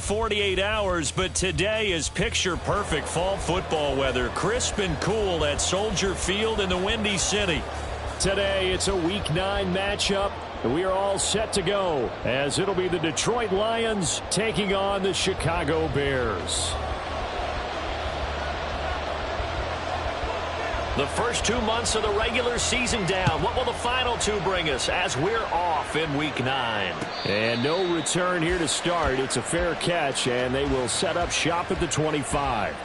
48 hours, but today is picture-perfect fall football weather. Crisp and cool at Soldier Field in the Windy City. Today, it's a Week 9 matchup. We are all set to go, as it'll be the Detroit Lions taking on the Chicago Bears. The first 2 months of the regular season down. What will the final 2 bring us as we're off in Week 9? And no return here to start. It's a fair catch, and they will set up shop at the 25.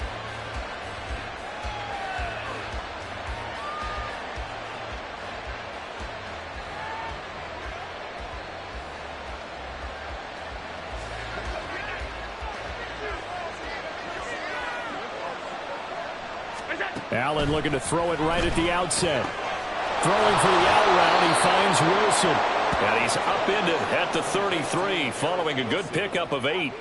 Allen looking to throw it right at the outset. Throwing for the out route, he finds Wilson. And he's upended at the 33 following a good pickup of 8.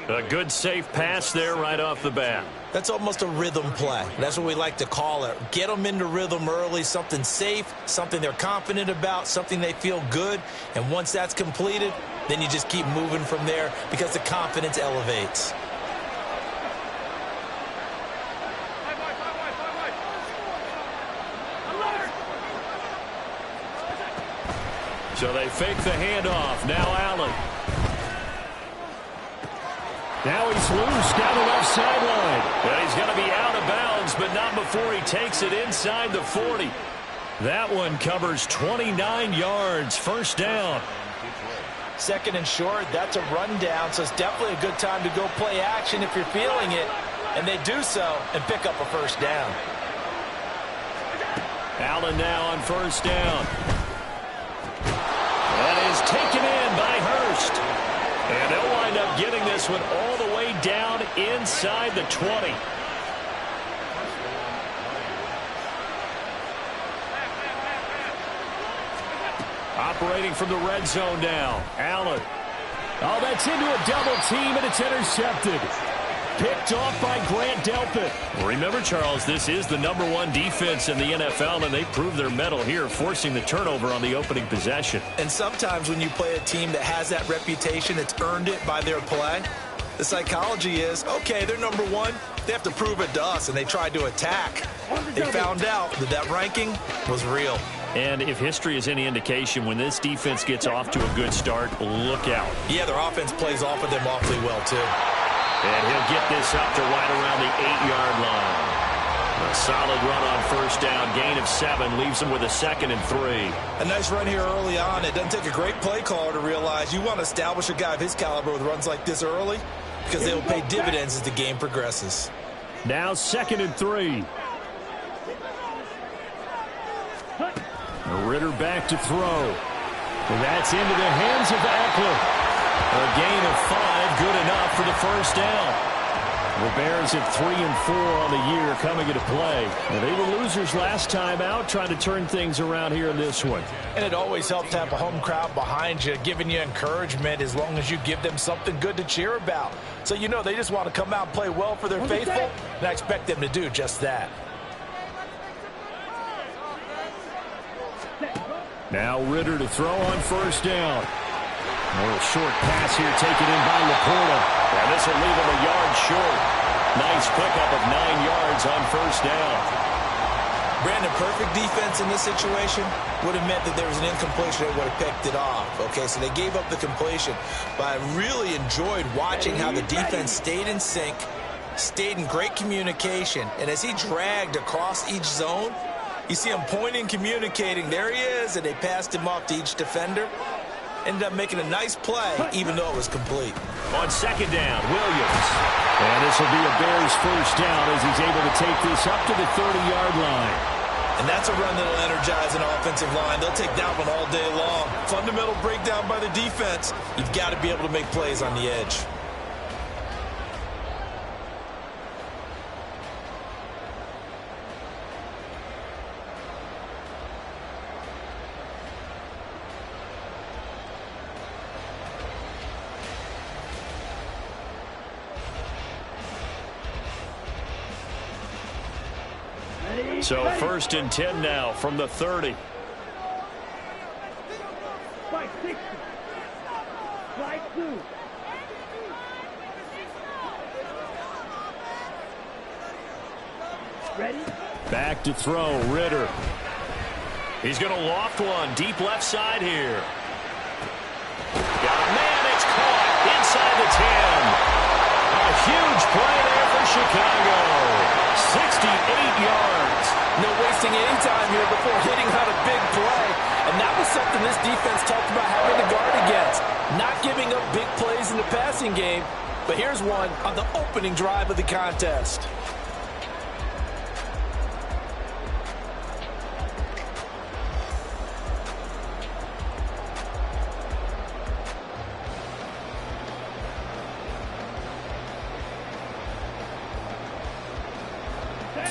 A good safe pass there right off the bat. That's almost a rhythm play. That's what we like to call it. Get them into rhythm early, something safe, something they're confident about, something they feel good. And once that's completed, then you just keep moving from there because the confidence elevates. So they fake the handoff. Now Allen. Now he's loose down the left sideline. And he's going to be out of bounds, but not before he takes it inside the 40. That one covers 29 yards. First down. Second and short, that's a rundown, so it's definitely a good time to go play action if you're feeling it. And they do so and pick up a first down. Allen now on first down. That is taken in by Hurst. And they'll wind up getting this one all the way down inside the 20. Operating from the red zone now. Allen. Oh, that's into a double team, and it's intercepted. Picked off by Grant Delpit. Remember, Charles, this is the #1 defense in the NFL, and they proved their mettle here, forcing the turnover on the opening possession. And sometimes when you play a team that has that reputation, it's earned it by their play. The psychology is, okay, they're #1. They have to prove it to us, and they tried to attack. They found out that that ranking was real. And if history is any indication, when this defense gets off to a good start, look out. Yeah, their offense plays off of them awfully well, too. And he'll get this up to right around the 8-yard line. A solid run on first down. Gain of 7 leaves them with a 2nd and 3. A nice run here early on. It doesn't take a great play caller to realize you want to establish a guy of his caliber with runs like this early because they will pay dividends as the game progresses. Now 2nd and 3. Ritter back to throw. And that's into the hands of Eckler. A gain of 5, good enough for the first down. The Bears at 3-4 on the year coming into play. And they were losers last time out, trying to turn things around here in this one. And it always helps to have a home crowd behind you, giving you encouragement as long as you give them something good to cheer about. So you know they just want to come out and play well for their faithful, and I expect them to do just that. Now Ritter to throw on first down. A little short pass here taken in by Laporta. And this will leave him a yard short. Nice pickup of 9 yards on first down. Brandon, perfect defense in this situation would have meant that there was an incompletion. They would have picked it off. Okay, so they gave up the completion. But I really enjoyed watching how the defense stayed in sync, stayed in great communication. And as he dragged across each zone, you see him pointing, communicating. There he is, and they passed him off to each defender. Ended up making a nice play, even though it was complete. On second down, Williams. And this will be a Bears first down as he's able to take this up to the 30-yard line. And that's a run that'll energize an offensive line. They'll take that one all day long. Fundamental breakdown by the defense. You've got to be able to make plays on the edge. So 1st and 10 now from the 30. Back to throw, Ritter. He's going to loft one deep left side here. Got a man, it's caught inside the 10. A huge play there for Chicago. 68 yards. No wasting any time here before hitting on a big play. And that was something this defense talked about having to guard against. Not giving up big plays in the passing game. But here's one on the opening drive of the contest.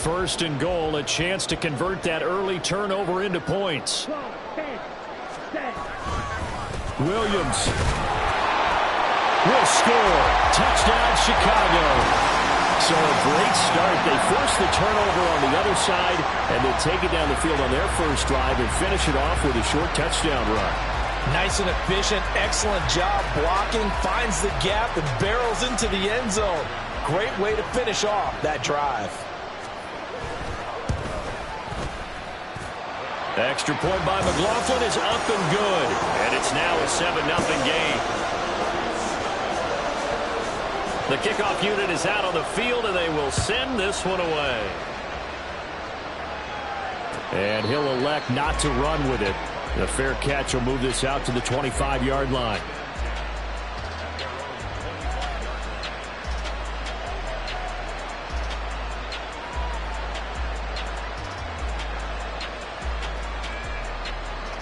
First and goal, a chance to convert that early turnover into points. Williams will score. Touchdown, Chicago. So a great start. They force the turnover on the other side and then take it down the field on their first drive and finish it off with a short touchdown run. Nice and efficient, excellent job blocking, finds the gap and barrels into the end zone. Great way to finish off that drive. Extra point by McLaughlin is up and good. And it's now a 7-0 game. The kickoff unit is out on the field, and they will send this one away. And he'll elect not to run with it. The fair catch will move this out to the 25-yard line.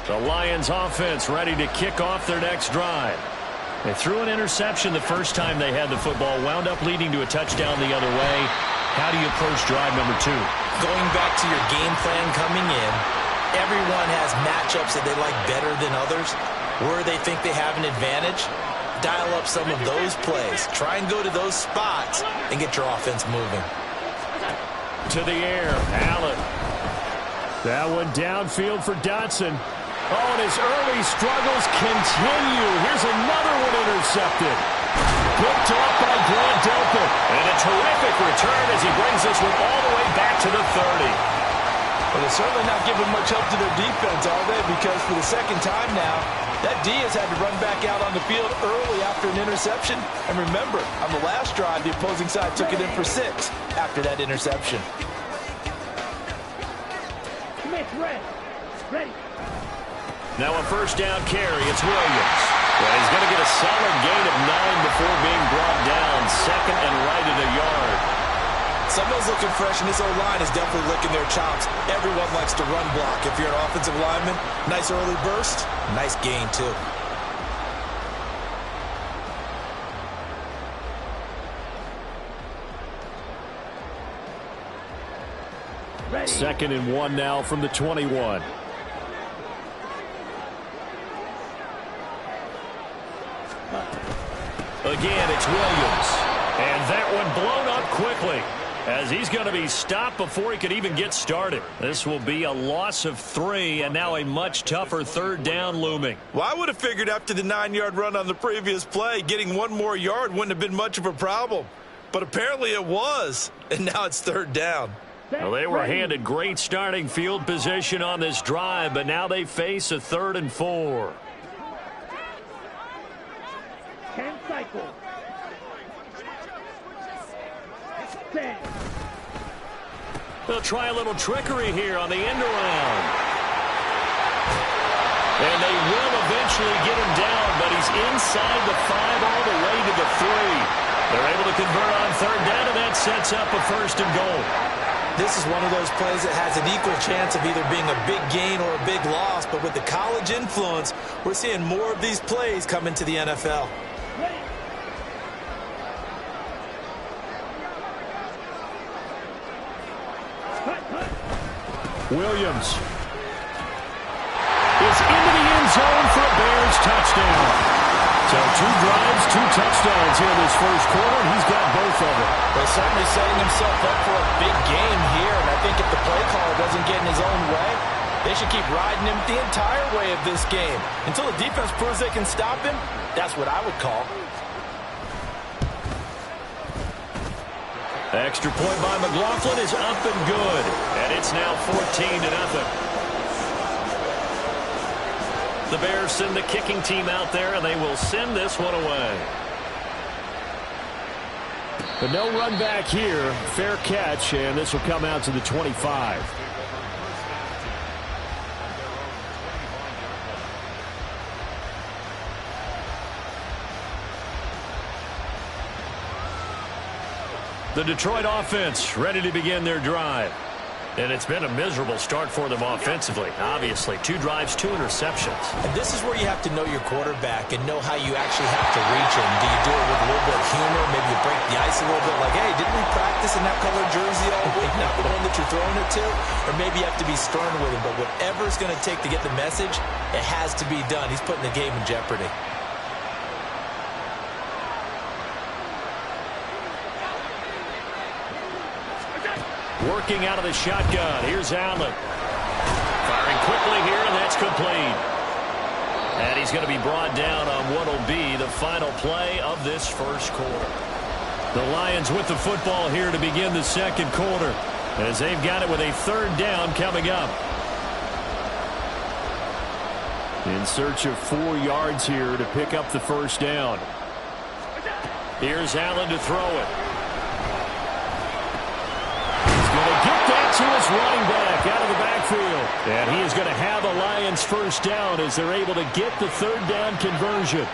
The Lions offense ready to kick off their next drive. They threw an interception the first time they had the football, wound up leading to a touchdown the other way. How do you approach drive number 2? Going back to your game plan coming in, everyone has matchups that they like better than others. Where they think they have an advantage, dial up some of those plays. Try and go to those spots and get your offense moving. To the air, Allen. That one downfield for Dotson. Oh, and his early struggles continue. Here's another one intercepted. Picked off by Grant Delpit. And a terrific return as he brings this one all the way back to the 30. Well, they're certainly not giving much help to their defense, are they? Because for the second time now, that D has had to run back out on the field early after an interception. And remember, on the last drive, the opposing side took it in for 6 after that interception. Ready. Now a first down carry. It's Williams. Well, he's going to get a solid gain of 9 before being brought down. Second and right at a yard. Somebody's looking fresh, and this O-line is definitely licking their chops. Everyone likes to run block. If you're an offensive lineman, nice early burst, nice gain too. Second and 1 now from the 21. Again, it's Williams. And that one blown up quickly as he's going to be stopped before he could even get started. This will be a loss of 3 and now a much tougher third down looming. Well, I would have figured after the 9-yard run on the previous play, getting 1 more yard wouldn't have been much of a problem. But apparently it was, and now it's third down. Well, they were handed great starting field position on this drive, but now they face a 3rd and 4. 10 cycles. 10. They'll try a little trickery here on the end around. And they will eventually get him down, but he's inside the 5 all the way to the 3. They're able to convert on third down, and that sets up a 1st and goal. This is one of those plays that has an equal chance of either being a big gain or a big loss, but with the college influence, we're seeing more of these plays come into the NFL. Williams is into the end zone for a Bears touchdown. So 2 drives, 2 touchdowns here in this first quarter, and he's got both of them. Well, certainly setting himself up for a big game here, and I think if the play caller doesn't get in his own way, they should keep riding him the entire way of this game. Until the defense proves they can stop him, that's what I would call. Extra point by McLaughlin is up and good. And it's now 14-0. The Bears send the kicking team out there, and they will send this one away. But no run back here. Fair catch, and this will come out to the 25. The Detroit offense ready to begin their drive. And it's been a miserable start for them offensively. Obviously, 2 drives, 2 interceptions. And this is where you have to know your quarterback and know how you actually have to reach him. Do you do it with a little bit of humor? Maybe you break the ice a little bit like, hey, didn't we practice in that color jersey all week? Not the one that you're throwing it to? Or maybe you have to be stern with him. But whatever it's going to take to get the message, it has to be done. He's putting the game in jeopardy. Working out of the shotgun. Here's Allen. Firing quickly here, and that's complete. And he's going to be brought down on what will be the final play of this first quarter. The Lions with the football here to begin the second quarter, as they've got it with a 3rd down coming up. In search of 4 yards here to pick up the first down. Here's Allen to throw it. To his running back out of the backfield. And he is going to have a Lions first down as they're able to get the 3rd down conversion.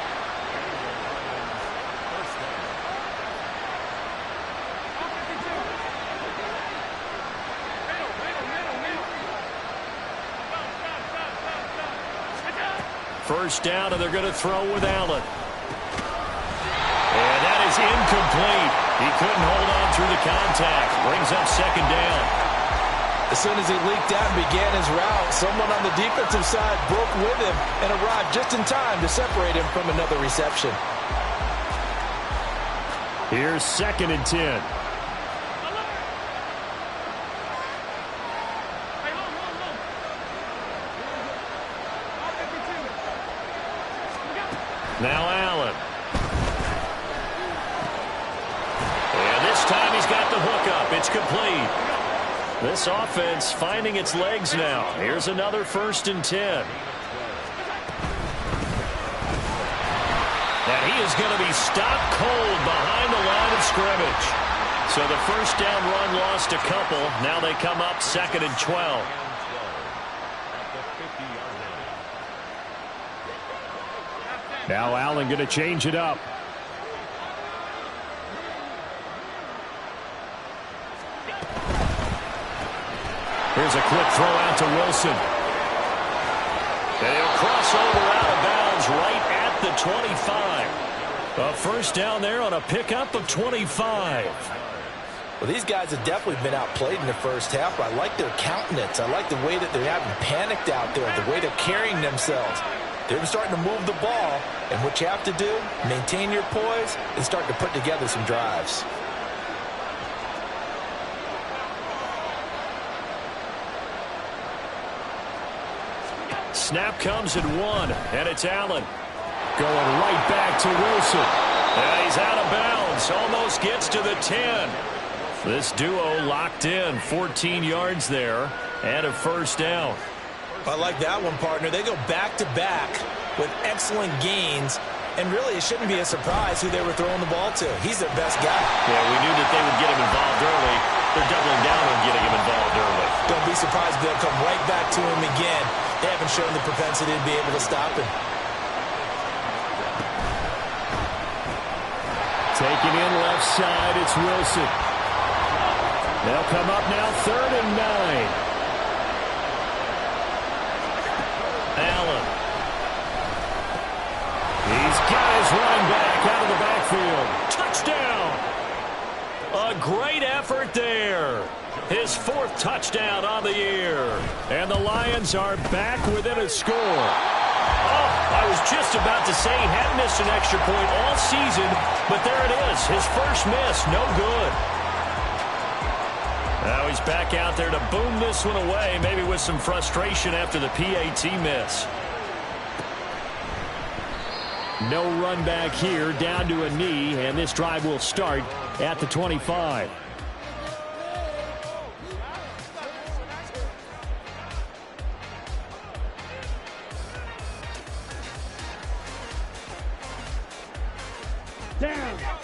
First down, and they're going to throw with Allen. And that is incomplete. He couldn't hold on through the contact. Brings up 2nd down. As soon as he leaked out and began his route, someone on the defensive side broke with him and arrived just in time to separate him from another reception. Here's 2nd and 10. Now Allen. And this time he's got the hook up. It's complete. This offense finding its legs now. Here's another 1st and 10. And he is going to be stopped cold behind the line of scrimmage. So the first down run lost a couple. Now they come up 2nd and 12. Now Allen going to change it up. Here's a quick throw out to Wilson. And he'll cross over out of bounds right at the 25. A first down there on a pickup of 25. Well, these guys have definitely been outplayed in the first half. I like their countenance. I like the way that they're having panicked out there, the way they're carrying themselves. They're starting to move the ball, and what you have to do, maintain your poise and start to put together some drives. Snap comes at 1, and it's Allen. Going right back to Wilson. And he's out of bounds. Almost gets to the 10. This duo locked in. 14 yards there and a first down. I like that one, partner. They go back-to-back with excellent gains. And really, it shouldn't be a surprise who they were throwing the ball to. He's their best guy. Yeah, we knew that they would get him involved early. They're doubling down on getting him involved early. Don't be surprised if they'll come right back to him again. They haven't shown the propensity to be able to stop him. Taking in left side, it's Wilson. They'll come up now 3rd and 9. Allen. He's got his running back out of the backfield. Touchdown! A great effort there. His 4th touchdown on the year. And the Lions are back within a score. Oh, I was just about to say he hadn't missed an extra point all season, but there it is. His first miss, no good. Now he's back out there to boom this one away, maybe with some frustration after the PAT miss. No run back here, down to a knee, and this drive will start at the 25.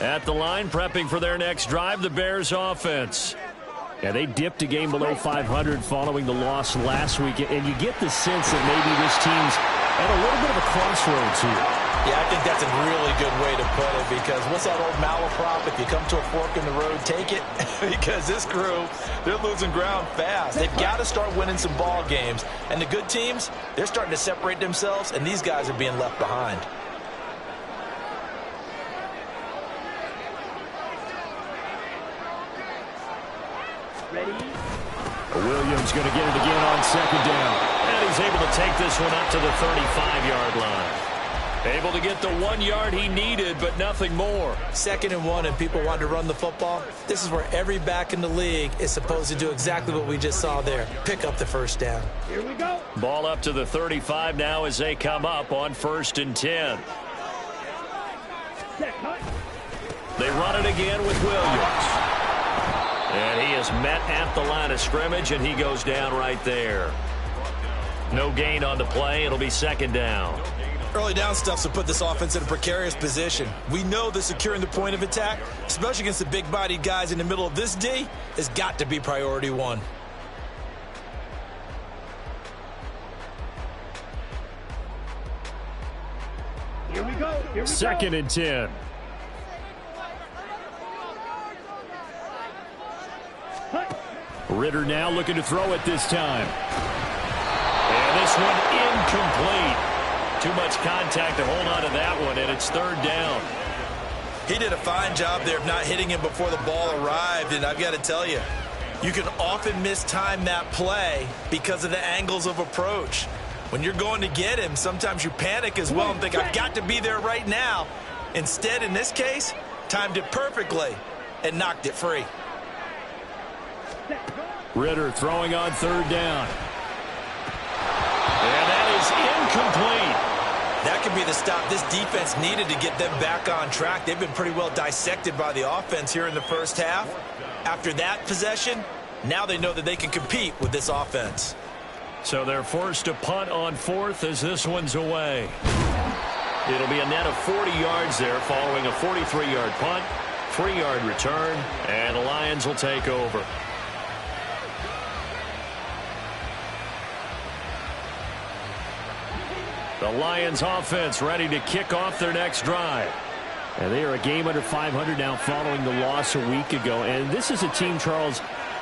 At the line, prepping for their next drive, the Bears offense. Yeah, they dipped a game below 500 following the loss last week, and you get the sense that maybe this team's at a little bit of a crossroads here. Yeah, I think that's a really good way to put it, because what's that old malaprop? If you come to a fork in the road, take it. Because this crew, they're losing ground fast. They've got to start winning some ball games. And the good teams, they're starting to separate themselves, and these guys are being left behind. Williams going to get it again on second down. And he's able to take this one up to the 35-yard line. Able to get the 1 yard he needed, but nothing more. 2nd and 1, and people want to run the football. This is where every back in the league is supposed to do exactly what we just saw there. Pick up the first down. Here we go. Ball up to the 35 now as they come up on 1st and 10. Set, cut. They run it again with Williams. And he is met at the line of scrimmage, and he goes down right there. No gain on the play. It'll be 2nd down. Early down stuffs will put this offense in a precarious position. We know that securing the point of attack, especially against the big-bodied guys in the middle of this D, has got to be priority 1. Here we go. Here we go. 2nd and 10. Cut. Ritter now looking to throw it this time. And this one incomplete. Too much contact to hold on to that one, and it's 3rd down. He did a fine job there of not hitting him before the ball arrived, and I've got to tell you, you can often mistime that play because of the angles of approach. When you're going to get him, sometimes you panic as well and think, I've got to be there right now. Instead, in this case, timed it perfectly and knocked it free. Ritter throwing on 3rd down. And that is incomplete. That could be the stop this defense needed to get them back on track. They've been pretty well dissected by the offense here in the first half. After that possession, now they know that they can compete with this offense. So they're forced to punt on 4th as this one's away. It'll be a net of 40 yards there following a 43-yard punt, 3-yard return, and the Lions will take over. The Lions offense ready to kick off their next drive. And they are a game under 500 now following the loss a week ago. And this is a team, Charles,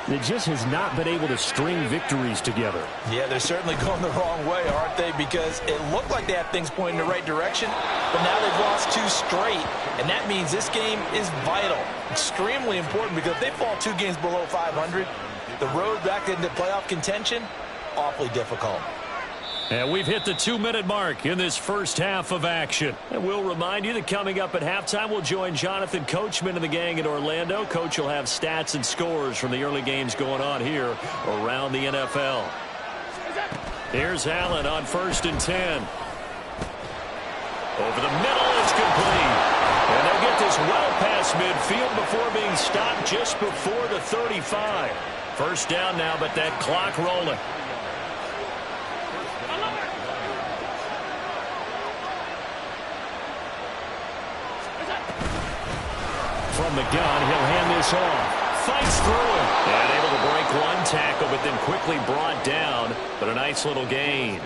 that just has not been able to string victories together. Yeah, they're certainly going the wrong way, aren't they? Because it looked like they have things pointing in the right direction, but now they've lost 2 straight. And that means this game is vital, extremely important, because if they fall 2 games below 500, the road back into playoff contention, awfully difficult. And we've hit the 2-minute mark in this first half of action. And we'll remind you that coming up at halftime, we'll join Jonathan Coachman and the gang in Orlando. Coach will have stats and scores from the early games going on here around the NFL. Here's Allen on 1st and 10. Over the middle, it's complete. And they'll get this well past midfield before being stopped just before the 35. First down now, but that clock rolling. From the gun, he'll hand this off. Fights through it. And able to break one tackle, but then quickly brought down. But a nice little gain.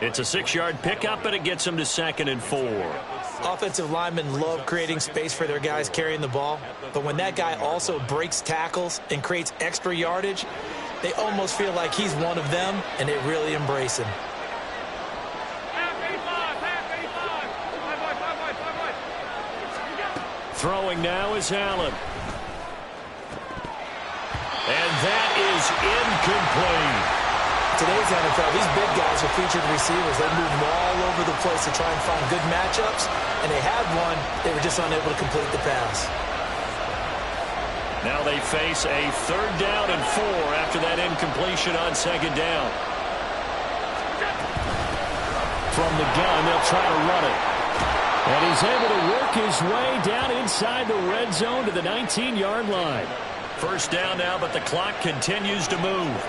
It's a 6-yard pickup, and it gets them to 2nd and 4. Offensive linemen love creating space for their guys carrying the ball. But when that guy also breaks tackles and creates extra yardage, they almost feel like he's one of them, and they really embrace him. Throwing now is Allen. And that is incomplete. Today's NFL, these big guys are featured receivers. They move them all over the place to try and find good matchups. And they had one. They were just unable to complete the pass. Now they face a 3rd down and 4 after that incompletion on 2nd down. From the gun, they'll try to run it. And he's able to work his way down inside the red zone to the 19-yard line. First down now, but the clock continues to move.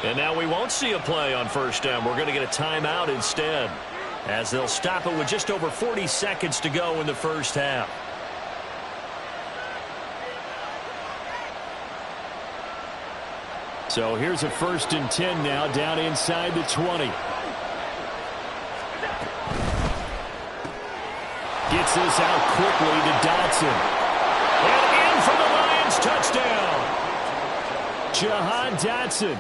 And now we won't see a play on 1st down. We're going to get a timeout instead. as they'll stop it with just over 40 seconds to go in the first half. So here's a 1st and 10 now down inside the 20. Gets this out quickly to Dotson. And in for the Lions touchdown. Jahan Dotson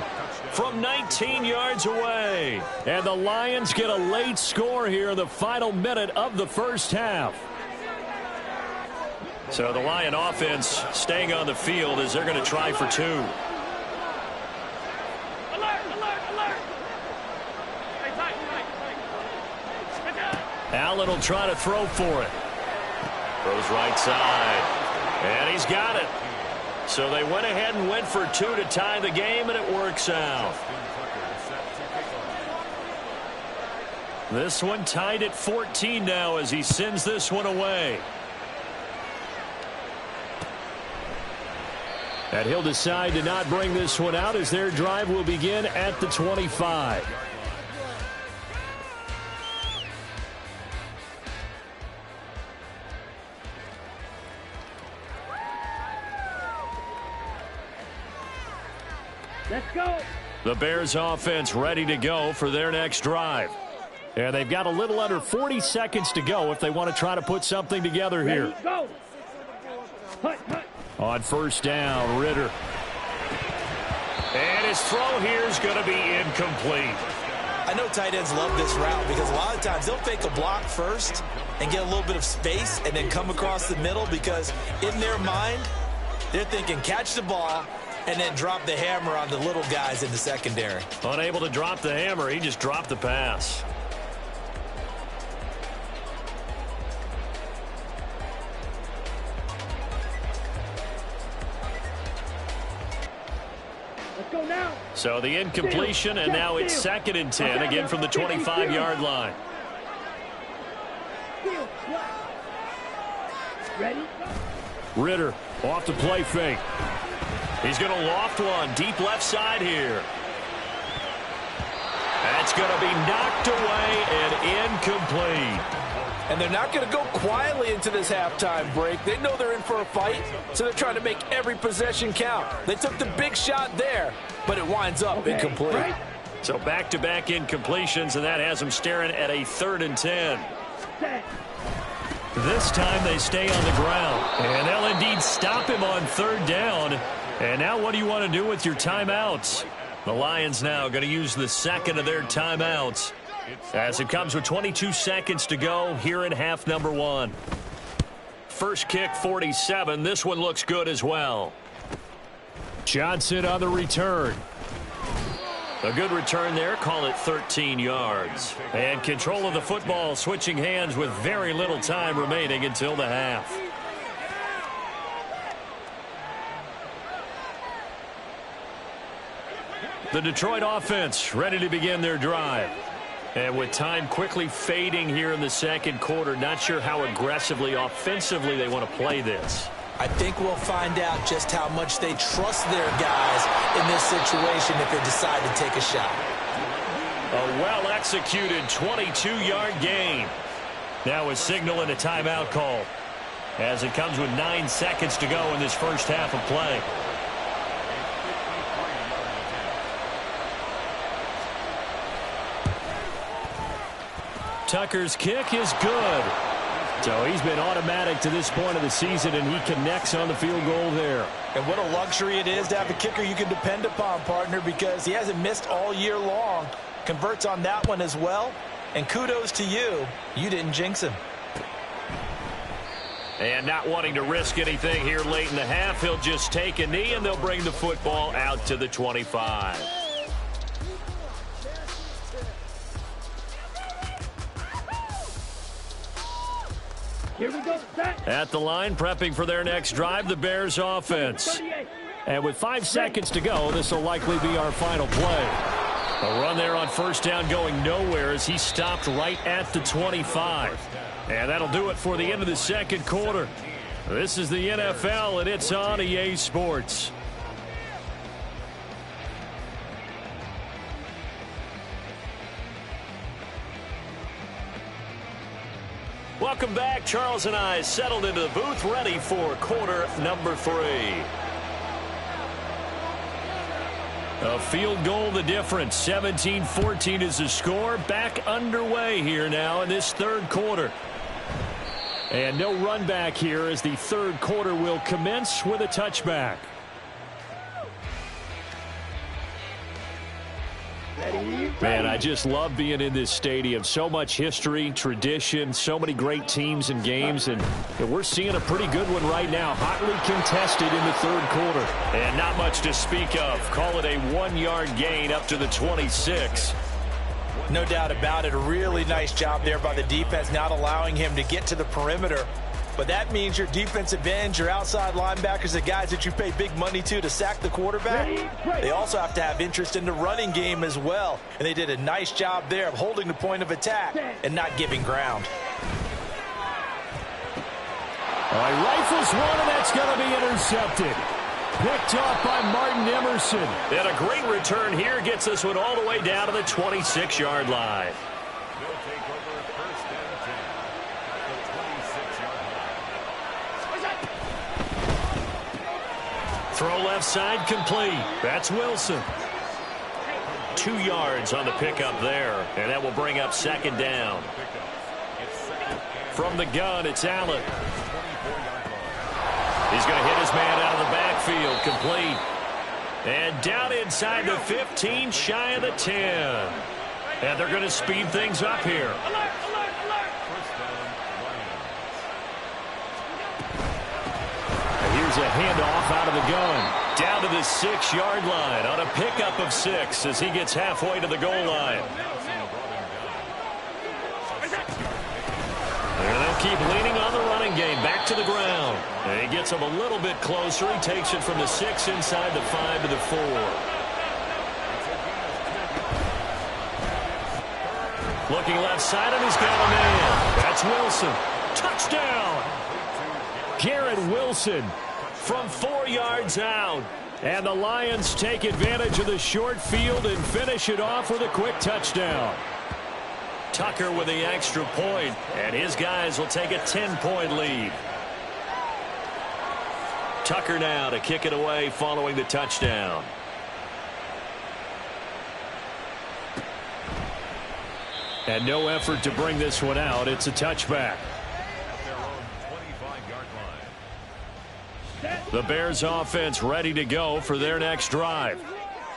from 19 yards away. And the Lions get a late score here in the final minute of the first half. So the Lion offense staying on the field as they're going to try for 2. Allen will try to throw for it. Throws right side. And he's got it. So they went ahead and went for 2 to tie the game, and it works out. This one tied at 14 now as he sends this one away. And he'll decide to not bring this one out as their drive will begin at the 25. Let's go. The Bears offense ready to go for their next drive. And they've got a little under 40 seconds to go if they want to try to put something together here. Ready, go. Hut. On 1st down, Ritter. And his throw here is going to be incomplete. I know tight ends love this route because a lot of times they'll fake a block first and get a little bit of space and then come across the middle because in their mind, they're thinking catch the ball and then drop the hammer on the little guys in the secondary. Unable to drop the hammer, he just dropped the pass. Let's go now. So the incompletion, and now it's 2nd and 10, again from the 25-yard line. Ready? Ritter off the play fake. He's going to loft one deep left side here. That's going to be knocked away and incomplete. And they're not going to go quietly into this halftime break. They know they're in for a fight, so they're trying to make every possession count. They took the big shot there, but it winds up incomplete. Right. So back-to-back incompletions, and that has them staring at a 3rd and 10. Set. This time they stay on the ground, and they'll indeed stop him on 3rd down. And now what do you want to do with your timeouts? The Lions now going to use the 2nd of their timeouts as it comes with 22 seconds to go here in half number 1. First kick, 47. This one looks good as well. Johnson on the return. A good return there. Call it 13 yards. And control of the football switching hands with very little time remaining until the half. The Detroit offense ready to begin their drive. And with time quickly fading here in the second quarter, not sure how aggressively, offensively they want to play this. I think we'll find out just how much they trust their guys in this situation if they decide to take a shot. A well-executed 22-yard gain. Now a signal and a timeout call as it comes with 9 seconds to go in this first half of play. Tucker's kick is good. So he's been automatic to this point of the season, and he connects on the field goal there. And what a luxury it is to have a kicker you can depend upon, partner, because he hasn't missed all year long. Converts on that one as well. And kudos to you. You didn't jinx him. And not wanting to risk anything here late in the half, he'll just take a knee, and they'll bring the football out to the 25. Here we go. Set. At the line, prepping for their next drive, the Bears offense. 38. And with 5 seconds to go, this will likely be our final play. A run there on first down going nowhere as he stopped right at the 25. And that'll do it for the end of the second quarter. This is the NFL, and it's on EA Sports. Welcome back. Charles and I settled into the booth, ready for quarter number 3. A field goal the difference. 17-14 is the score. Back underway here now in this third quarter. And no run back here as the third quarter will commence with a touchback. Man, I just love being in this stadium. So much history, tradition, so many great teams and games, and we're seeing a pretty good one right now. Hotly contested in the third quarter. And not much to speak of. Call it a 1-yard gain up to the 26. No doubt about it. A really nice job there by the defense, not allowing him to get to the perimeter. But that means your defensive ends, your outside linebackers, the guys that you pay big money to sack the quarterback, they also have to have interest in the running game as well. And they did a nice job there of holding the point of attack and not giving ground. All right, rifles one, and that's going to be intercepted. Picked off by Martin Emerson. And a great return here gets this one all the way down to the 26-yard line. Throw left side complete. That's Wilson. 2 yards on the pickup there, and that will bring up second down. From the gun, it's Allen. He's going to hit his man out of the backfield, complete. And down inside the 15, shy of the 10. And they're going to speed things up here. Here's a handoff out of the gun. Down to the 6-yard line on a pickup of 6 as he gets halfway to the goal line. And they'll keep leaning on the running game. Back to the ground. And he gets him a little bit closer. He takes it from the 6 inside the 5 to the 4. Looking left side, and he's got a man. That's Wilson. Touchdown! Garrett Wilson from 4 yards out. And the Lions take advantage of the short field and finish it off with a quick touchdown. Tucker with the extra point, and his guys will take a 10-point lead. Tucker now to kick it away following the touchdown. And no effort to bring this one out. It's a touchback. The Bears offense ready to go for their next drive.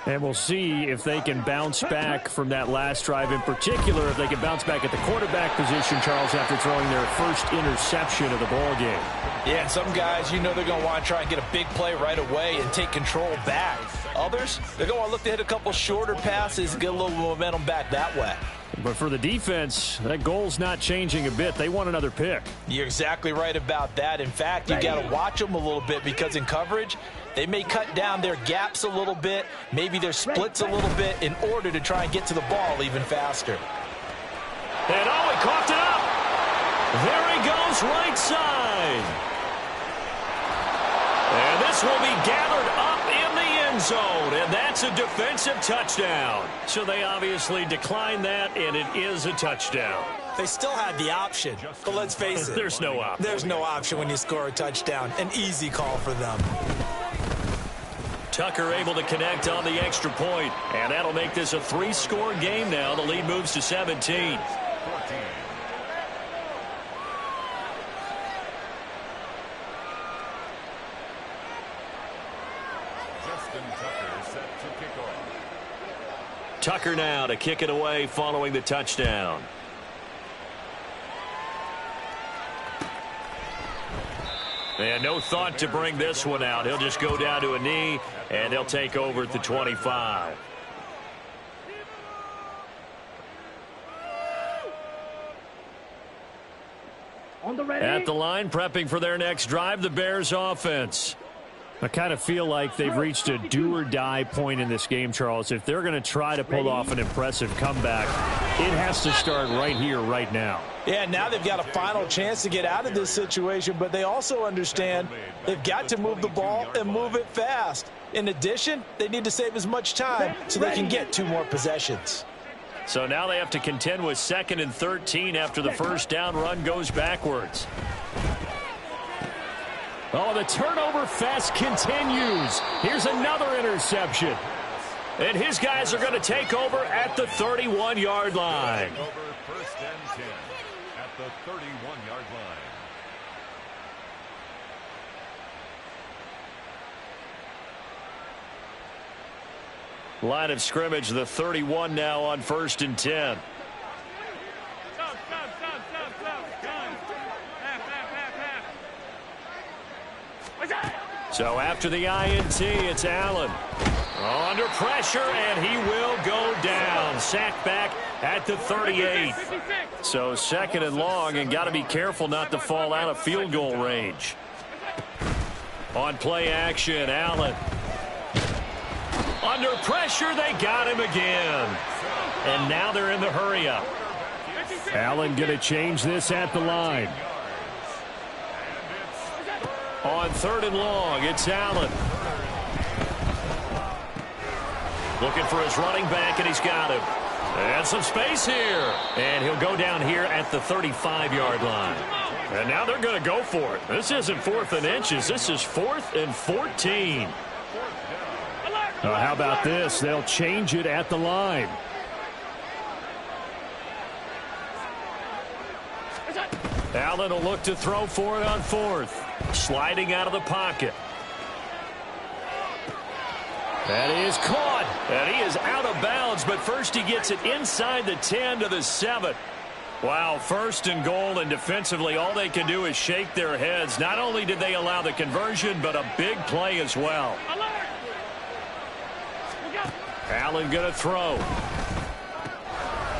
And we'll see if they can bounce back from that last drive, in particular if they can bounce back at the quarterback position, Charles, after throwing their first interception of the ball game. Yeah, and some guys, you know they're going to want to try and get a big play right away and take control back. Others, they're going to want to look to hit a couple shorter passes and get a little momentum back that way. But for the defense, that goal's not changing a bit. They want another pick. You're exactly right about that. In fact, you got to watch them a little bit because in coverage, they may cut down their gaps a little bit, maybe their splits a little bit in order to try and get to the ball even faster. And oh, he coughed it up. There he goes, right side. And this will be gathered up in the end zone, and that's a defensive touchdown. So they obviously declined that, and it is a touchdown. They still had the option, but let's face it. There's no option. There's no option when you score a touchdown. An easy call for them. Tucker able to connect on the extra point, and that'll make this a 3-score game now. The lead moves to 17. Tucker now to kick it away following the touchdown. And no thought to bring this one out. He'll just go down to a knee, and they'll take over at the 25. At the line, prepping for their next drive, the Bears offense. I kind of feel like they've reached a do-or-die point in this game, Charles. If they're going to try to pull off an impressive comeback, it has to start right here, right now. Yeah, now they've got a final chance to get out of this situation, but they also understand they've got to move the ball and move it fast. In addition, they need to save as much time so they can get 2 more possessions. So now they have to contend with 2nd and 13 after the first down run goes backwards. Oh, the turnover fest continues. Here's another interception. And his guys are going to take over at the 31-yard line. Over 1st and 10 at the 31-yard line. Line of scrimmage, the 31 now on 1st and 10. So after the INT, it's Allen. Under pressure, and he will go down. Sacked back at the 38. So 2nd and long, and got to be careful not to fall out of field goal range. On play action, Allen. Under pressure, they got him again. And now they're in the hurry-up. Allen going to change this at the line. On 3rd and long, it's Allen. Looking for his running back, and he's got him. And some space here. And he'll go down here at the 35-yard line. And now they're going to go for it. This isn't 4th and inches. This is 4th and 14. How about this? They'll change it at the line. Allen will look to throw for it on 4th. Sliding out of the pocket. That is caught. And he is out of bounds, but first he gets it inside the 10 to the 7. Wow, 1st and goal, and defensively all they can do is shake their heads. Not only did they allow the conversion, but a big play as well. Allen going to throw.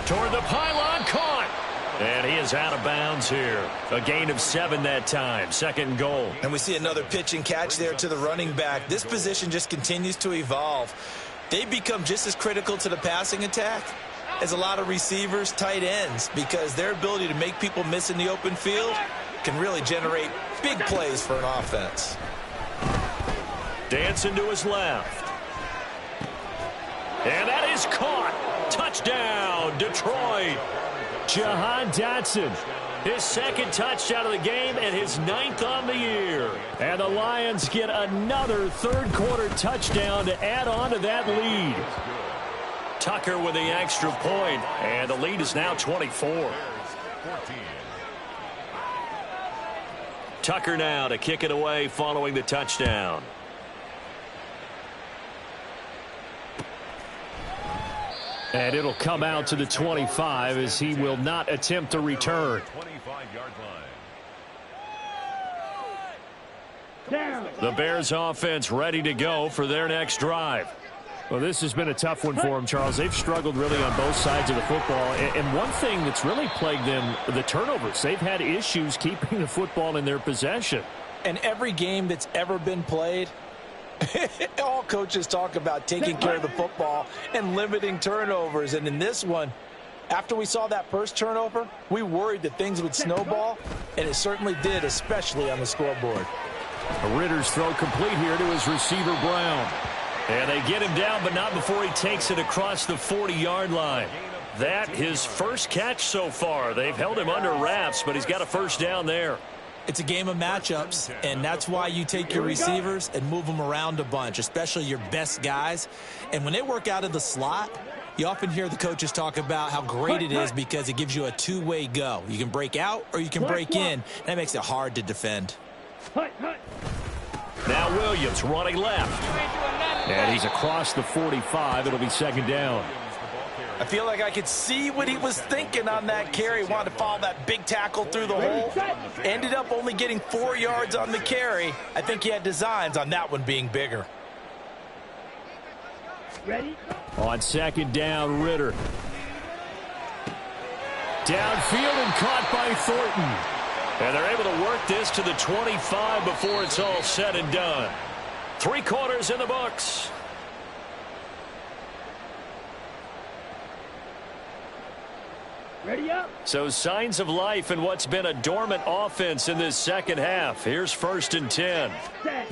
Toward the pylon, caught. And he is out of bounds here. A gain of 7 that time. 2nd and goal. And we see another pitch and catch there to the running back. This position just continues to evolve. They become just as critical to the passing attack as a lot of receivers, tight ends, because their ability to make people miss in the open field can really generate big plays for an offense. Dancing to his left. And that is caught. Touchdown, Detroit. Jahan Dotson, his 2nd touchdown of the game and his 9th on the year. And the Lions get another 3rd quarter touchdown to add on to that lead. Tucker with the extra point, and the lead is now 24. Tucker now to kick it away following the touchdown. And it'll come out to the 25 as he will not attempt to return. 25-yard line. Down. The Bears offense ready to go for their next drive. Well, this has been a tough one for them, Charles. They've struggled really on both sides of the football. And one thing that's really plagued them, the turnovers. They've had issues keeping the football in their possession. And every game that's ever been played, all coaches talk about taking care of the football and limiting turnovers. And in this one, after we saw that first turnover, we worried that things would snowball, and it certainly did, especially on the scoreboard. Ritter's throw complete here to his receiver, Brown. And they get him down, but not before he takes it across the 40-yard line. That his first catch so far. They've held him under wraps, but he's got a first down there. It's a game of matchups, and that's why you take your receivers and move them around a bunch, especially your best guys. And when they work out of the slot, you often hear the coaches talk about how great it is because it gives you a two-way go. You can break out or you can break in. That makes it hard to defend. Now Williams running left. And he's across the 45. It'll be 2nd down. I feel like I could see what he was thinking on that carry. Wanted to follow that big tackle through the hole. Ended up only getting 4 yards on the carry. I think he had designs on that one being bigger. Ready? On 2nd down, Ritter. Downfield and caught by Thornton. And they're able to work this to the 25 before it's all said and done. 3 quarters in the books. Ready up. So signs of life in what's been a dormant offense in this second half. Here's 1st and 10. Set.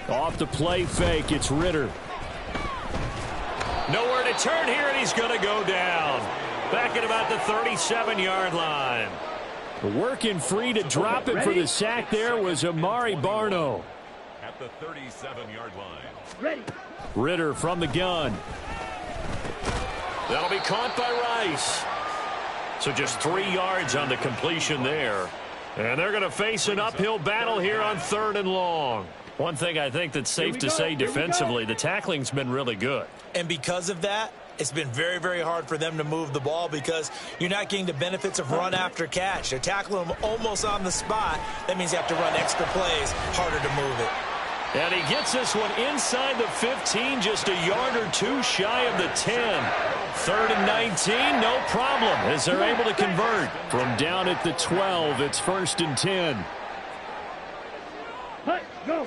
Off the play fake, it's Ritter. Nowhere to turn here, and he's going to go down. Back at about the 37-yard line. Working free to drop him for the sack there was Amari Barno. At the 37-yard line. Ready. Ritter from the gun. That'll be caught by Rice. So just 3 yards on the completion there. And they're going to face an uphill battle here on 3rd and long. One thing I think that's safe to say defensively, the tackling's been really good. And because of that, it's been very, very hard for them to move the ball because you're not getting the benefits of run after catch. They're tackling them almost on the spot. That means you have to run extra plays, harder to move it. And he gets this one inside the 15, just a yard or 2 shy of the 10. 3rd and 19, no problem, as they're able to convert. From down at the 12, it's 1st and 10. Hut, go.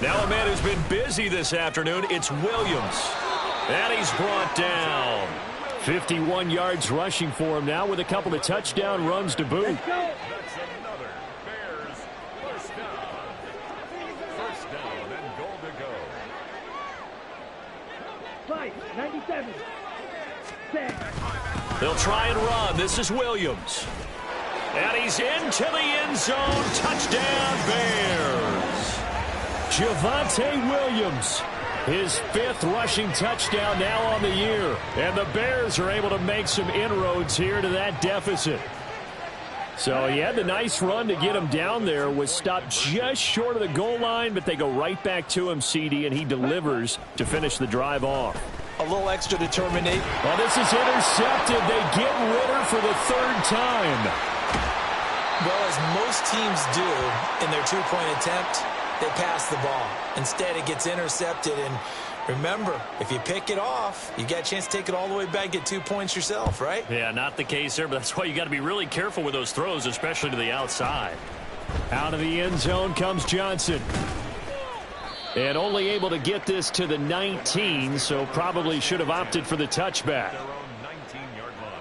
Now a man who's been busy this afternoon, it's Williams. And he's brought down. 51 yards rushing for him now with a couple of touchdown runs to boot. Let's go. That's another Bears first down. First down and goal to go. 5, 97. 10. They'll try and run. This is Williams. And he's into the end zone. Touchdown, Bears. Javonte Williams, his 5th rushing touchdown now on the year. And the Bears are able to make some inroads here to that deficit. So he had the nice run to get him down there, was stopped just short of the goal line, but they go right back to him, CD, and he delivers to finish the drive off. A little extra determination. Well, this is intercepted. They get Ritter for the 3rd time. Well, as most teams do in their 2-point attempt, they pass the ball. Instead, it gets intercepted. And remember, if you pick it off, you got a chance to take it all the way back, get 2 points yourself, right? Yeah, not the case there, but that's why you got to be really careful with those throws, especially to the outside. Out of the end zone comes Johnson. And only able to get this to the 19, so probably should have opted for the touchback. Their own 19-yard line.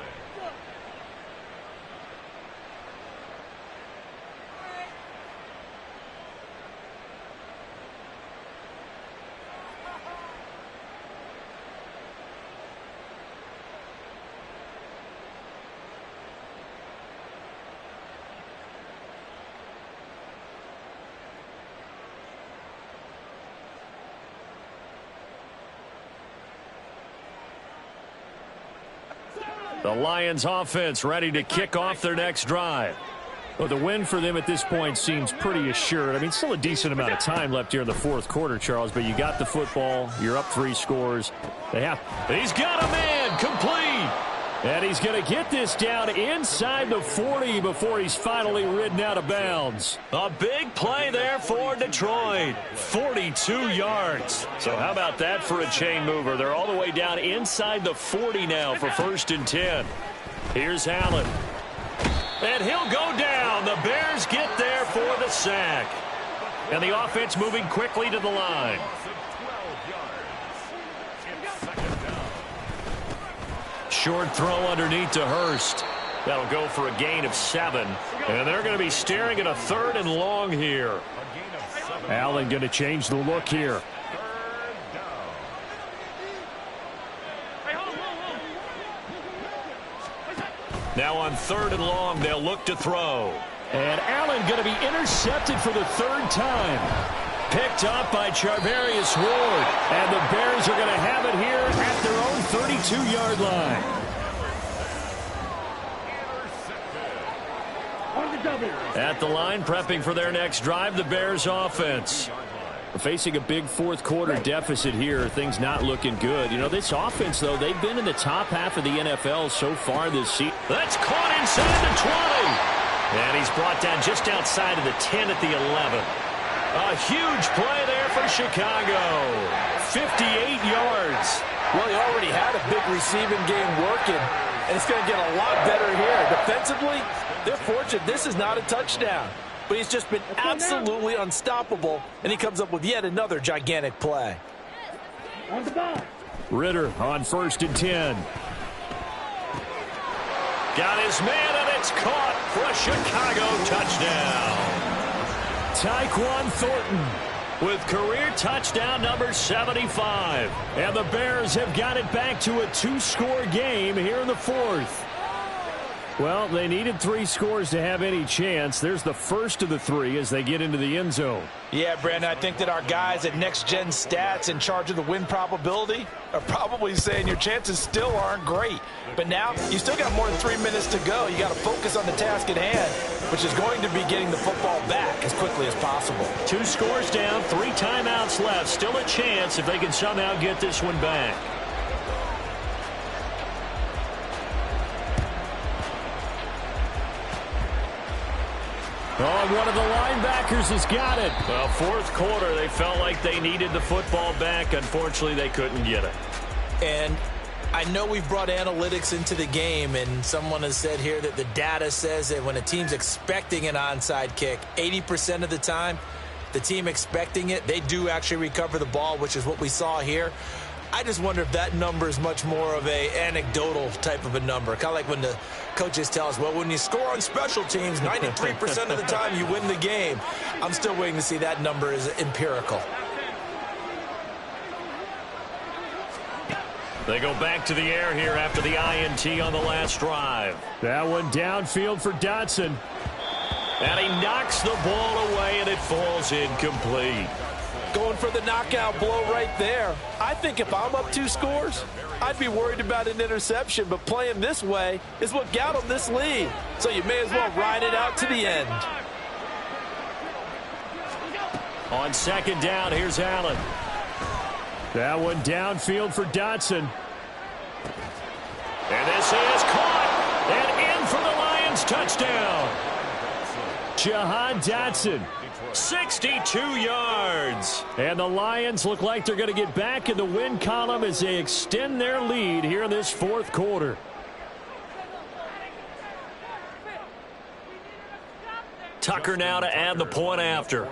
The Lions offense ready to kick off their next drive. Well, the win for them at this point seems pretty assured. I mean, still a decent amount of time left here in the 4th quarter, Charles, but you got the football. You're up 3 scores. He's got a man complete. And he's going to get this down inside the 40 before he's finally ridden out of bounds. A big play there for Detroit. 42 yards. So how about that for a chain mover? They're all the way down inside the 40 now for 1st and 10. Here's Allen. And he'll go down. The Bears get there for the sack. And the offense moving quickly to the line. Short throw underneath to Hurst. That'll go for a gain of 7. And they're going to be staring at a 3rd and long here. Allen going to change the look here. Now on 3rd and long, they'll look to throw. And Allen going to be intercepted for the 3rd time. Picked up by Charvarius Ward. And the Bears are going to have it here at their own 32-yard line. At the line, prepping for their next drive, the Bears offense. Facing a big 4th quarter deficit here, things not looking good. You know, this offense, though, they've been in the top half of the NFL so far this season. That's caught inside the 20. And he's brought down just outside of the 10 at the 11. A huge play there for Chicago. 58 yards. Well, he already had a big receiving game working, and it's going to get a lot better here. Defensively, they're fortunate this is not a touchdown. But he's just been absolutely unstoppable, and he comes up with yet another gigantic play. On the ball. Ritter on 1st and 10. Got his man, and it's caught for a Chicago touchdown. Tyquan Thornton with career touchdown number 75. And the Bears have got it back to a 2-score game here in the fourth. Well, they needed 3 scores to have any chance. There's the first of the 3 as they get into the end zone. Yeah, Brandon, I think that our guys at Next Gen Stats in charge of the win probability are probably saying your chances still aren't great. But now you still got more than 3 minutes to go. You got to focus on the task at hand, which is going to be getting the football back as quickly as possible. 2 scores down, 3 timeouts left. Still a chance if they can somehow get this one back. Oh, one of the linebackers has got it. Well, fourth quarter, they felt like they needed the football back. Unfortunately, they couldn't get it. And I know we've brought analytics into the game, and someone has said here that the data says that when a team's expecting an onside kick, 80% of the time, the team expecting it, they do actually recover the ball, which is what we saw here. I just wonder if that number is much more of a anecdotal type of a number. Kind of like when the coaches tell us, well, when you score on special teams, 93% of the time you win the game. I'm still waiting to see that number is empirical. They go back to the air here after the INT on the last drive. That one downfield for Dotson. And he knocks the ball away, and it falls incomplete. Going for the knockout blow right there. I think if I'm up 2 scores, I'd be worried about an interception, but playing this way is what got them this lead. So you may as well ride it out to the end. On second down, here's Allen. That one downfield for Dotson. And this is caught. And in for the Lions touchdown. Jahan Dotson. 62 yards. And the Lions look like they're going to get back in the win column as they extend their lead here in this fourth quarter. Tucker now to add the point after.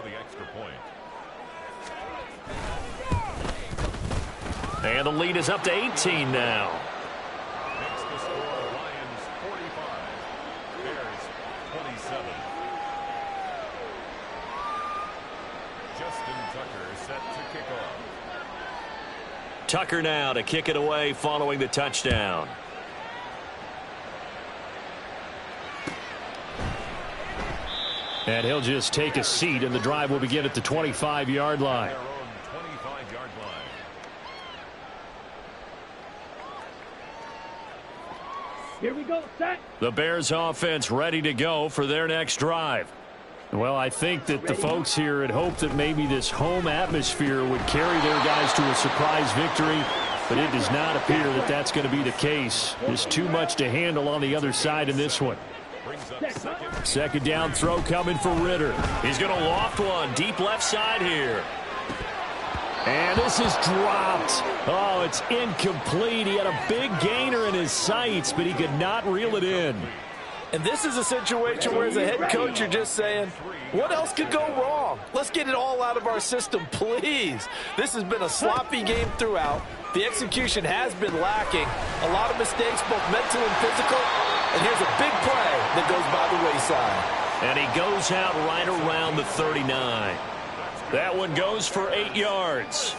And the lead is up to 18 now. Makes the score Lions 45, Bears 27. Justin Tucker set to kick off. Tucker now to kick it away following the touchdown. And he'll just take a seat, and the drive will begin at the 25-yard line. Their own 25-yard line. Here we go, set. The Bears offense ready to go for their next drive. Well, I think that the folks here had hoped that maybe this home atmosphere would carry their guys to a surprise victory, but it does not appear that that's going to be the case. There's too much to handle on the other side in this one. Second down throw coming for Ritter. He's going to loft one deep left side here. And this is dropped. Oh, it's incomplete. He had a big gainer in his sights, but he could not reel it in. And this is a situation where as a head coach you're just saying, what else could go wrong? Let's get it all out of our system, please. This has been a sloppy game throughout. The execution has been lacking. A lot of mistakes, both mental and physical. And here's a big play that goes by the wayside. And he goes out right around the 39. That one goes for 8 yards.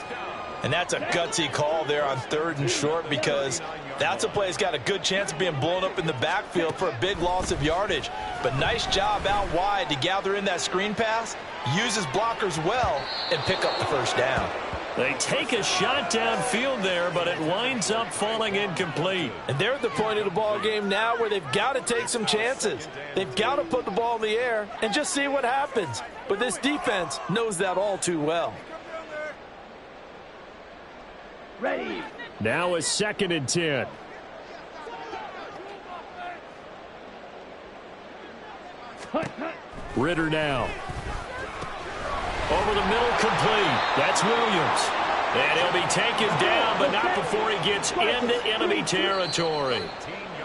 And that's a gutsy call there on 3rd and short, because that's a play that's got a good chance of being blown up in the backfield for a big loss of yardage. But nice job out wide to gather in that screen pass, use his blockers well, and pick up the first down. They take a shot downfield there, but it winds up falling incomplete. And they're at the point of the ball game now where they've got to take some chances. They've got to put the ball in the air and just see what happens. But this defense knows that all too well. Ready. Now a 2nd and 10. Ritter now. Over the middle, complete. That's Williams. And he'll be taken down, but not before he gets into enemy territory.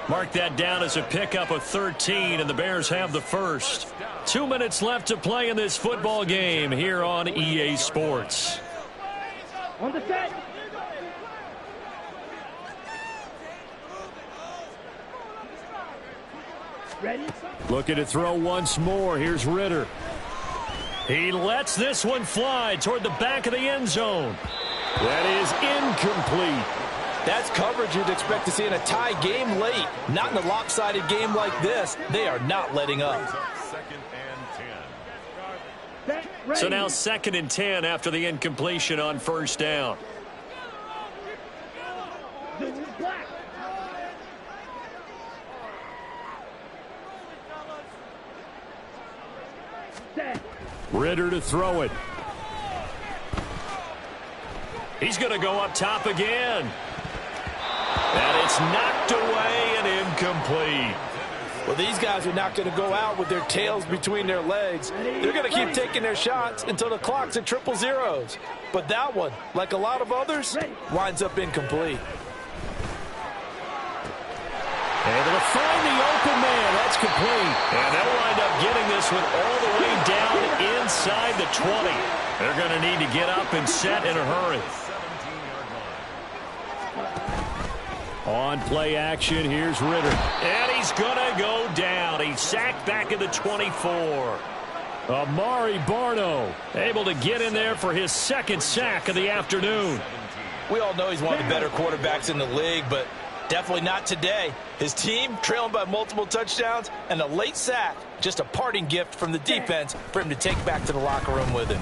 Mark that down as a pickup of 13, and the Bears have the first. 2 minutes left to play in this football game here on EA Sports. On the set. Ready. Looking to throw once more. Here's Ritter. He lets this one fly toward the back of the end zone. That is incomplete. That's coverage you'd expect to see in a tie game late. Not in a lopsided game like this. They are not letting up. Second and 10. So now 2nd and 10 after the incompletion on first down. Ritter to throw it. He's going to go up top again. And it's knocked away and incomplete. Well, these guys are not going to go out with their tails between their legs. They're going to keep taking their shots until the clock's at 000. But that one, like a lot of others, winds up incomplete. Able to find the open man. That's complete. And they'll wind up getting this one all the way down inside the 20. They're going to need to get up and set in a hurry. On play action, here's Ritter. And he's going to go down. He's sacked back at the 24. Amari Barno able to get in there for his 2nd sack of the afternoon. We all know he's one of the better quarterbacks in the league, but definitely not today. His team trailing by multiple touchdowns and a late sack. Just a parting gift from the defense for him to take back to the locker room with him.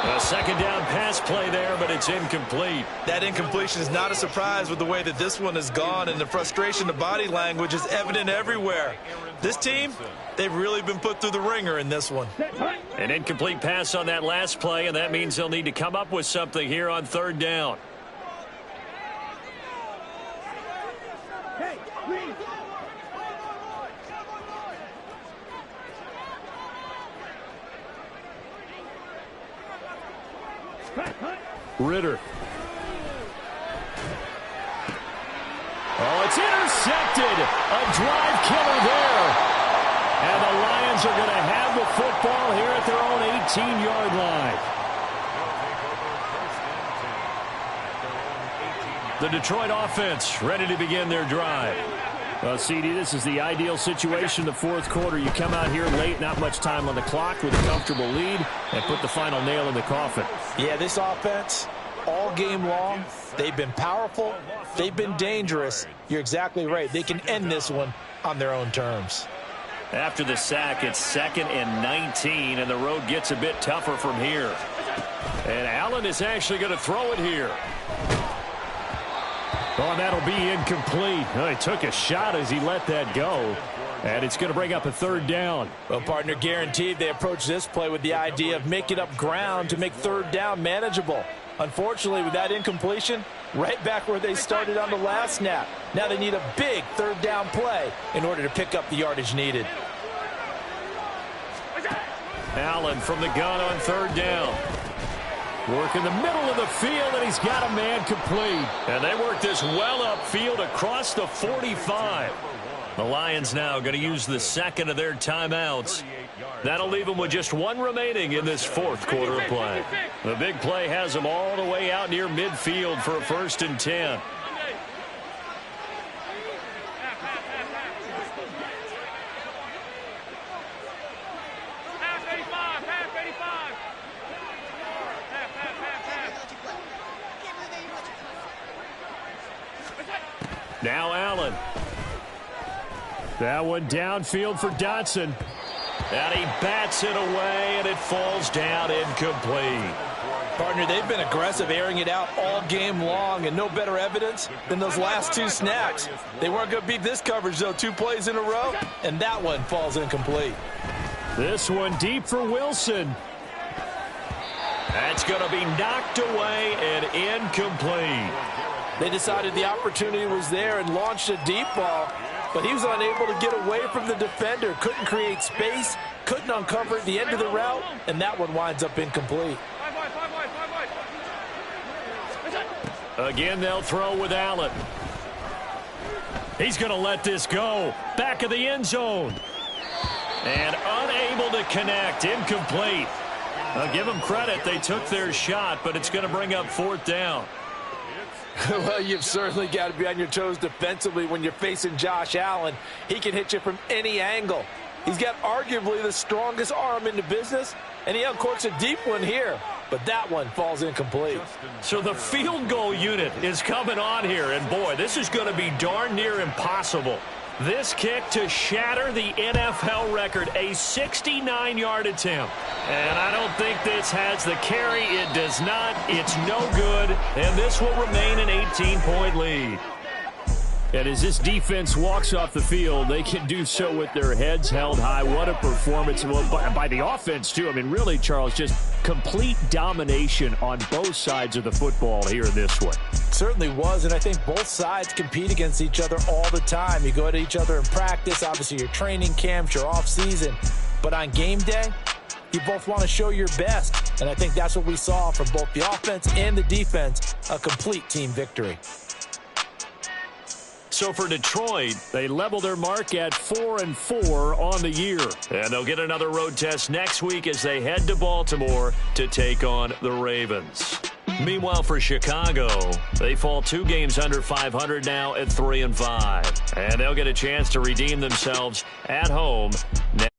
A 2nd down pass play there, but it's incomplete. That incompletion is not a surprise with the way that this one has gone, and the frustration, the body language is evident everywhere. This team, they've really been put through the ringer in this one. An incomplete pass on that last play, and that means they'll need to come up with something here on 3rd down. Ritter. Oh, it's intercepted. A drive killer there. And the Lions are going to have the football here at their own 18-yard line. The Detroit offense ready to begin their drive. Well, CD, this is the ideal situation, the 4th quarter. You come out here late, not much time on the clock with a comfortable lead, and put the final nail in the coffin. Yeah, this offense, all game long, they've been powerful, they've been dangerous. You're exactly right. They can end this one on their own terms. After the sack, it's 2nd and 19, and the road gets a bit tougher from here. And Allen is actually going to throw it here. Oh, and that'll be incomplete. Oh, he took a shot as he let that go. And it's going to bring up a 3rd down. Well, partner, guaranteed they approach this play with the idea of making up ground to make 3rd down manageable. Unfortunately, with that incompletion, right back where they started on the last snap. Now they need a big 3rd down play in order to pick up the yardage needed. Allen from the gun on 3rd down. Work in the middle of the field, and he's got a man complete. And they work this well upfield across the 45. The Lions now going to use the 2nd of their timeouts. That'll leave them with just 1 remaining in this 4th quarter of play. The big play has them all the way out near midfield for a 1st and 10. Now Allen. That one downfield for Dotson. And he bats it away, and it falls down incomplete. Partner, they've been aggressive, airing it out all game long, and no better evidence than those last 2 snaps. They weren't going to beat this coverage, though, 2 plays in a row, and that one falls incomplete. This one deep for Wilson. That's going to be knocked away and incomplete. They decided the opportunity was there and launched a deep ball, but he was unable to get away from the defender, couldn't create space, couldn't uncover at the end of the route, and that one winds up incomplete. Again, they'll throw with Allen. He's going to let this go. Back of the end zone. And unable to connect. Incomplete. I'll give them credit. They took their shot, but it's going to bring up 4th down. Well, you've certainly got to be on your toes defensively when you're facing Josh Allen. He can hit you from any angle. He's got arguably the strongest arm in the business, and he uncorks a deep one here. But that one falls incomplete. So the field goal unit is coming on here, and boy, this is going to be darn near impossible. This kick to shatter the NFL record, a 69-yard attempt. And I don't think this has the carry. It does not. It's no good, and this will remain an 18-point lead. And as this defense walks off the field, they can do so with their heads held high. What a performance by the offense, too. I mean, really, Charles, just complete domination on both sides of the football here in this one. Certainly was, and I think both sides compete against each other all the time. You go at each other in practice, obviously your training camps, your off-season. But on game day, you both want to show your best. And I think that's what we saw from both the offense and the defense, a complete team victory. So for Detroit, they level their mark at 4-4 on the year. And they'll get another road test next week as they head to Baltimore to take on the Ravens. Meanwhile, for Chicago, they fall 2 games under 500 now at 3-5. And they'll get a chance to redeem themselves at home next